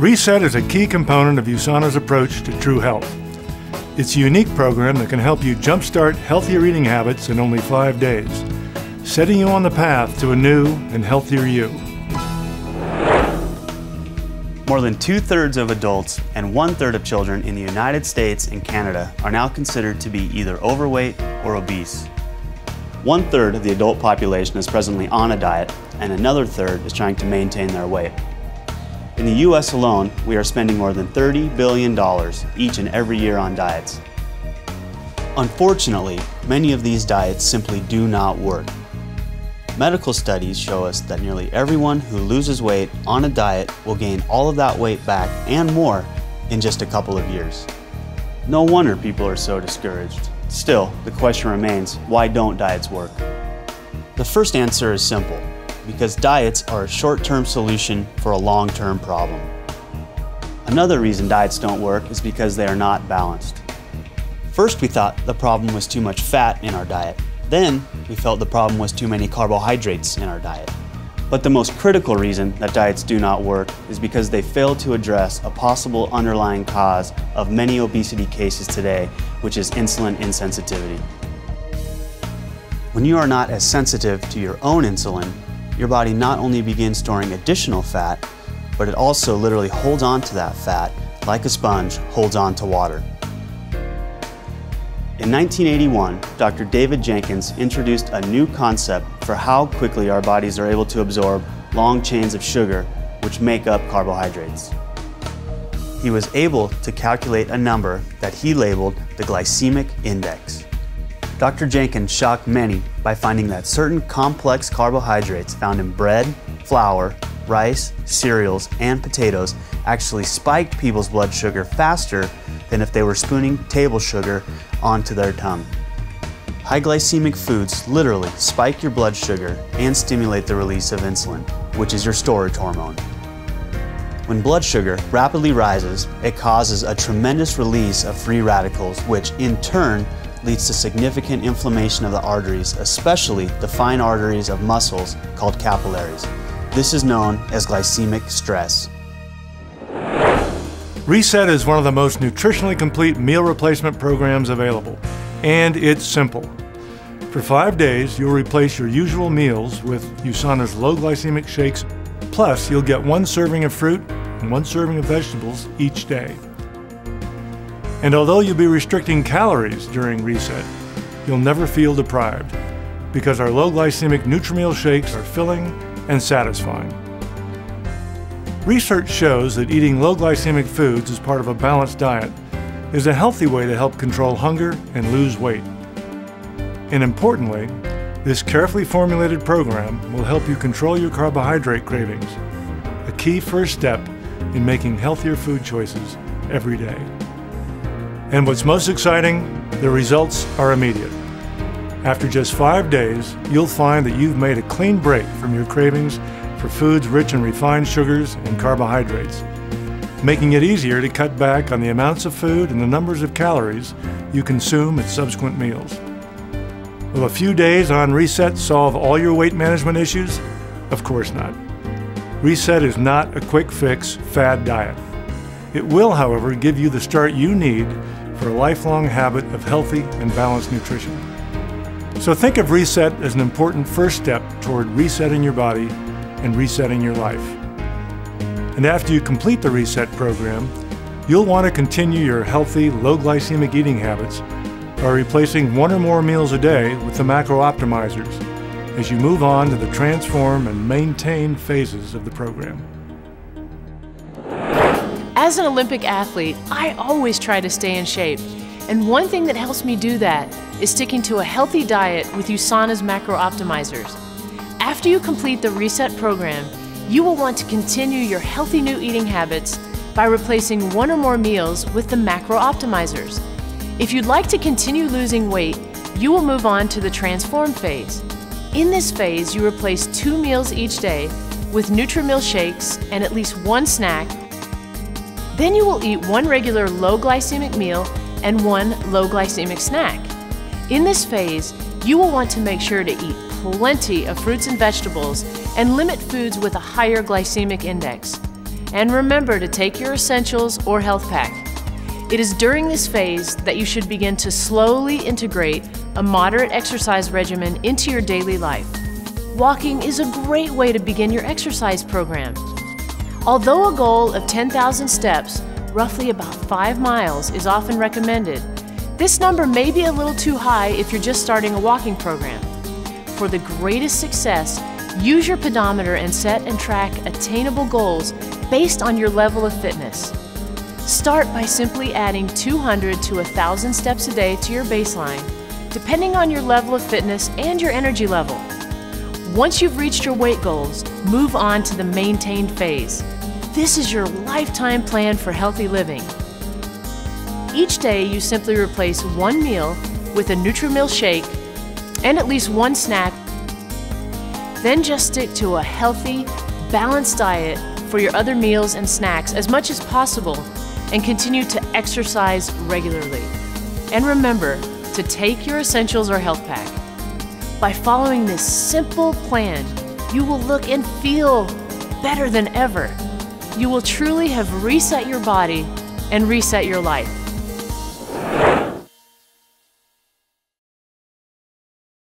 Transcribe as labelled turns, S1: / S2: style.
S1: Reset is a key component of USANA's approach to true health. It's a unique program that can help you jumpstart healthier eating habits in only 5 days, setting you on the path to a new and healthier you.
S2: More than 2/3 of adults and 1/3 of children in the United States and Canada are now considered to be either overweight or obese. 1/3 of the adult population is presently on a diet, and another third is trying to maintain their weight. In the US alone, we are spending more than $30 billion each and every year on diets. Unfortunately, many of these diets simply do not work. Medical studies show us that nearly everyone who loses weight on a diet will gain all of that weight back and more in just a couple of years. No wonder people are so discouraged. Still, the question remains, why don't diets work? The first answer is simple. Because diets are a short-term solution for a long-term problem. Another reason diets don't work is because they are not balanced. First, we thought the problem was too much fat in our diet. Then, we felt the problem was too many carbohydrates in our diet. But the most critical reason that diets do not work is because they fail to address a possible underlying cause of many obesity cases today, which is insulin insensitivity. When you are not as sensitive to your own insulin, your body not only begins storing additional fat, but it also literally holds on to that fat like a sponge holds on to water. In 1981, Dr. David Jenkins introduced a new concept for how quickly our bodies are able to absorb long chains of sugar, which make up carbohydrates. He was able to calculate a number that he labeled the glycemic index. Dr. Jenkins shocked many by finding that certain complex carbohydrates found in bread, flour, rice, cereals, and potatoes actually spiked people's blood sugar faster than if they were spooning table sugar onto their tongue. High glycemic foods literally spike your blood sugar and stimulate the release of insulin, which is your storage hormone. When blood sugar rapidly rises, it causes a tremendous release of free radicals, which in turn leads to significant inflammation of the arteries, especially the fine arteries of muscles called capillaries. This is known as glycemic stress.
S1: Reset is one of the most nutritionally complete meal replacement programs available, and it's simple. For 5 days, you'll replace your usual meals with USANA's low glycemic shakes, plus you'll get 1 serving of fruit and 1 serving of vegetables each day. And although you'll be restricting calories during Reset, you'll never feel deprived because our low glycemic Nutrimeal shakes are filling and satisfying. Research shows that eating low glycemic foods as part of a balanced diet is a healthy way to help control hunger and lose weight. And importantly, this carefully formulated program will help you control your carbohydrate cravings, a key first step in making healthier food choices every day. And what's most exciting, the results are immediate. After just 5 days, you'll find that you've made a clean break from your cravings for foods rich in refined sugars and carbohydrates, making it easier to cut back on the amounts of food and the numbers of calories you consume at subsequent meals. Will a few days on Reset solve all your weight management issues? Of course not. Reset is not a quick fix fad diet. It will, however, give you the start you need for a lifelong habit of healthy and balanced nutrition. So think of Reset as an important first step toward resetting your body and resetting your life. And after you complete the Reset program, you'll want to continue your healthy, low glycemic eating habits by replacing 1 or more meals a day with the macro optimizers as you move on to the transform and maintain phases of the program.
S3: As an Olympic athlete, I always try to stay in shape, and one thing that helps me do that is sticking to a healthy diet with USANA's macro optimizers. After you complete the Reset program, you will want to continue your healthy new eating habits by replacing 1 or more meals with the macro optimizers. If you'd like to continue losing weight, you will move on to the transform phase. In this phase, you replace 2 meals each day with Nutrimeal shakes and at least 1 snack. Then you will eat 1 regular low glycemic meal and 1 low glycemic snack. In this phase, you will want to make sure to eat plenty of fruits and vegetables and limit foods with a higher glycemic index. And remember to take your essentials or health pack. It is during this phase that you should begin to slowly integrate a moderate exercise regimen into your daily life. Walking is a great way to begin your exercise program. Although a goal of 10,000 steps, roughly about 5 miles, is often recommended, this number may be a little too high if you're just starting a walking program. For the greatest success, use your pedometer and set and track attainable goals based on your level of fitness. Start by simply adding 200 to 1,000 steps a day to your baseline, depending on your level of fitness and your energy level. Once you've reached your weight goals, move on to the maintained phase. This is your lifetime plan for healthy living. Each day, you simply replace one meal with a Nutri-Mill shake and at least one snack. Then just stick to a healthy, balanced diet for your other meals and snacks as much as possible, and continue to exercise regularly. And remember to take your essentials or health pack. By following this simple plan, you will look and feel better than ever. You will truly have reset your body and reset your life.